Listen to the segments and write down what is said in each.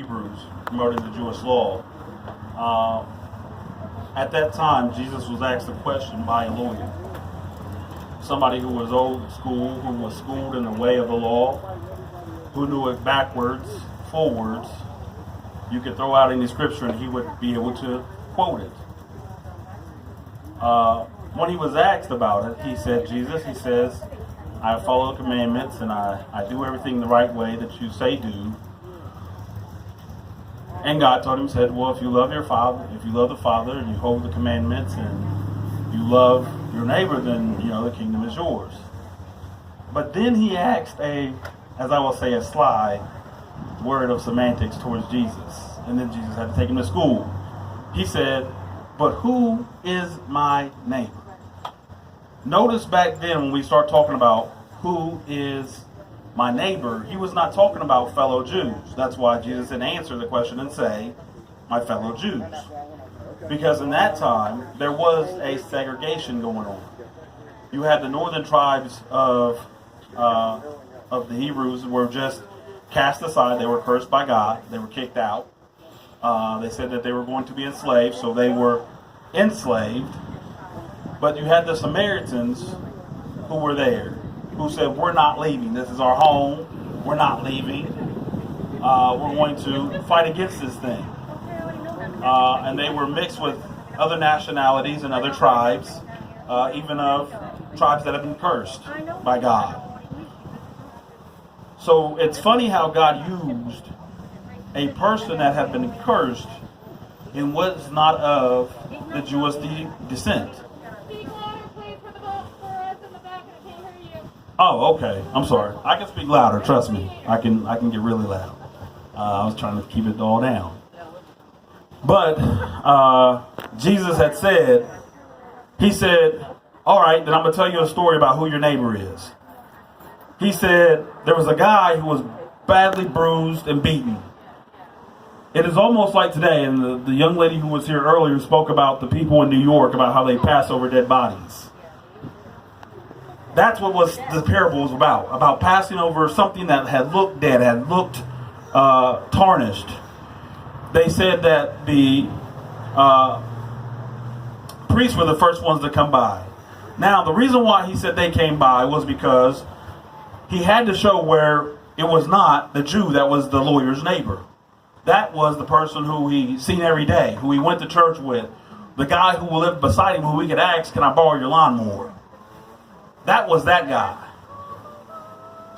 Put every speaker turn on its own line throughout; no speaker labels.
Hebrews, promoting the Jewish law. At that time, Jesus was asked a question by a lawyer. Somebody who was old school, who was schooled in the way of the law, who knew it backwards, forwards. You could throw out any scripture and he would be able to quote it. When he was asked about it, he said, he says, I follow the commandments and I do everything the right way that you say do. And God told him, said, well, if you love your father, if you love the Father and you hold the commandments and you love your neighbor, then, the kingdom is yours. But then he asked as I will say, a sly word of semantics towards Jesus. And then Jesus had to take him to school. He said, but who is my neighbor? Notice back then when we start talking about who is my neighbor, he was not talking about fellow Jews. That's why Jesus didn't answer the question and say, my fellow Jews. Because in that time, there was a segregation going on. You had the northern tribes of the Hebrews were just cast aside. They were cursed by God. They were kicked out. They said that they were going to be enslaved, so they were enslaved. But you had the Samaritans who were there, who said, we're not leaving. This is our home. We're not leaving. We're going to fight against this thing. And they were mixed with other nationalities and other tribes, even of tribes that have been cursed by God. So it's funny how God used a person that had been cursed and was not of the Jewish descent. Oh, okay. I'm sorry. I can speak louder. Trust me. I can get really loud. I was trying to keep it all down. But Jesus had said, he said, all right, then I'm going to tell you a story about who your neighbor is. He said there was a guy who was badly bruised and beaten. It is almost like today, and the young lady who was here earlier spoke about the people in New York, about how they pass over dead bodies. That's what the parable was about passing over something that had looked dead, had looked tarnished. They said that the priests were the first ones to come by. Now, the reason why he said they came by was because he had to show where it was not the Jew that was the lawyer's neighbor. That was the person who he seen every day, who he went to church with, the guy who lived beside him, who he could ask, can I borrow your lawnmower? That was that guy.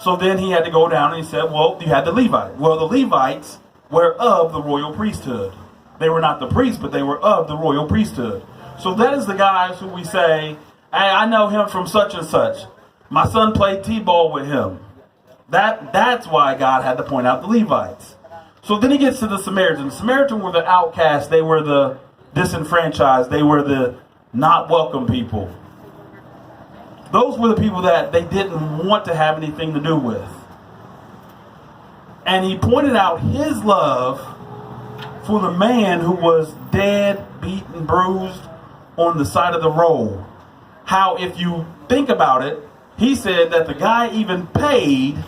So then he had to go down and he said, well, you had the Levites. Well, the Levites were of the royal priesthood. They were not the priests, but they were of the royal priesthood. So that is the guys who we say, hey, I know him from such and such. My son played t-ball with him. That's why God had to point out the Levites. So then he gets to the Samaritans. The Samaritans were the outcasts. They were the disenfranchised. They were the not welcome people. Those were the people that they didn't want to have anything to do with. And he pointed out his love for the man who was dead, beaten, bruised on the side of the road. How, if you think about it, he said that the guy even paid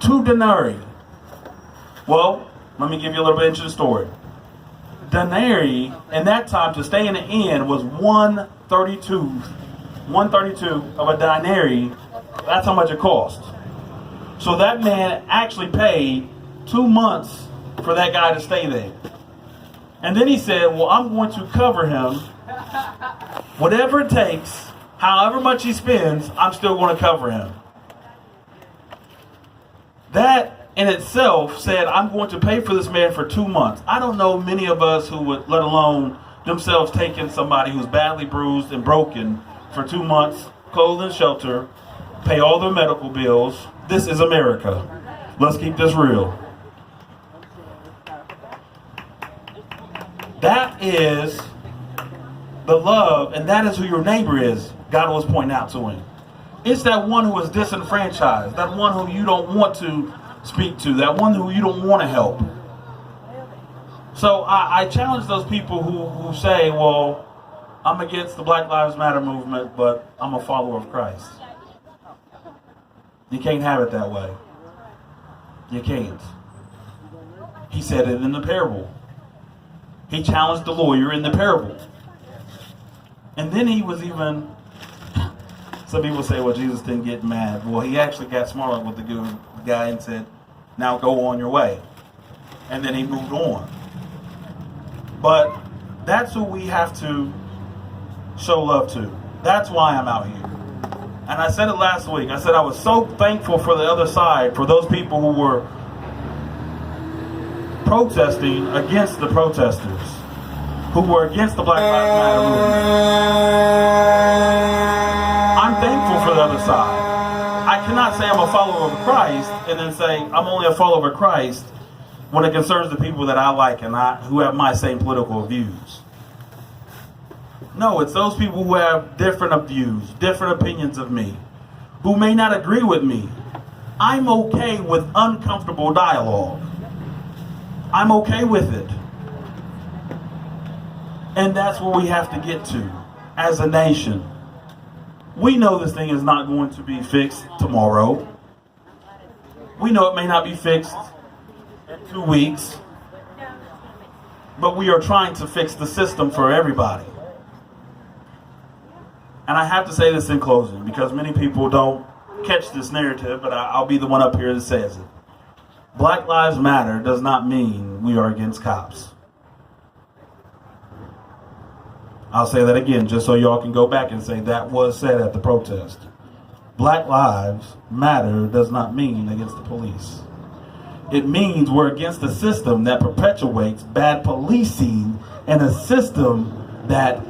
2 denarii. Well, let me give you a little bit into the story. Denarii, in that time, to stay in the inn was 132 of a denarii. That's how much it cost. So that man actually paid 2 months for that guy to stay there. And then he said, well, I'm going to cover him. Whatever it takes, however much he spends, I'm still going to cover him. That in itself said, I'm going to pay for this man for 2 months. I don't know many of us who would, let alone themselves taking somebody who's badly bruised and broken for 2 months, clothes and shelter, pay all their medical bills. This is America. Let's keep this real. That is the love, and that is who your neighbor is, God was pointing out to him. It's that one who is disenfranchised, that one who you don't want to speak to, that one who you don't want to help. So I challenge those people who say, well, I'm against the Black Lives Matter movement, but I'm a follower of Christ. You can't have it that way. You can't. He said it in the parable. He challenged the lawyer in the parable. And then he was even, some people say, well, Jesus didn't get mad. Well, he actually got smart with the guy and said, now go on your way. And then he moved on. But that's who we have to show love to. That's why I'm out here. And I said it last week. I said I was so thankful for the other side, for those people who were protesting against the protesters, who were against the Black Lives Matter movement. I'm thankful for the other side. I cannot say I'm a follower of Christ and then say I'm only a follower of Christ when it concerns the people that I like and who have my same political views. No, it's those people who have different views, different opinions of me, who may not agree with me. I'm okay with uncomfortable dialogue. I'm okay with it. And that's where we have to get to as a nation. We know this thing is not going to be fixed tomorrow. We know it may not be fixed in 2 weeks. But we are trying to fix the system for everybody. And I have to say this in closing because many people don't catch this narrative, but I'll be the one up here that says it. Black Lives Matter does not mean we are against cops. I'll say that again just so y'all can go back and say that was said at the protest. Black Lives Matter does not mean against the police. It means we're against a system that perpetuates bad policing and a system that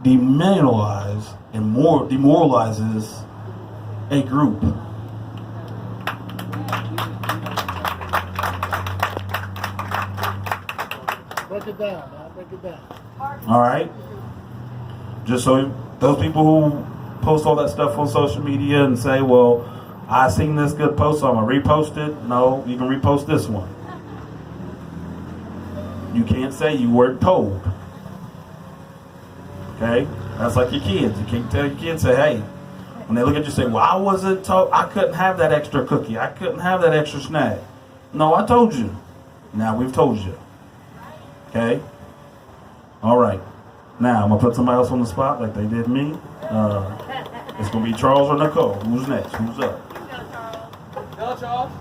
demoralizes a group.
Break it down, man. Break it down.
All right. Just so those people who post all that stuff on social media and say, well, I seen this good post, so I'm going to repost it. No, you can repost this one. You can't say you weren't told. Okay? That's like your kids. You can't tell your kids, say, hey, when they look at you, say, well, I wasn't told, I couldn't have that extra cookie. I couldn't have that extra snack. No, I told you. Now we've told you. Okay? All right. Now, I'm going to put somebody else on the spot like they did me. It's going to be Charles or Nicole. Who's next? Who's up?
Go, Charles.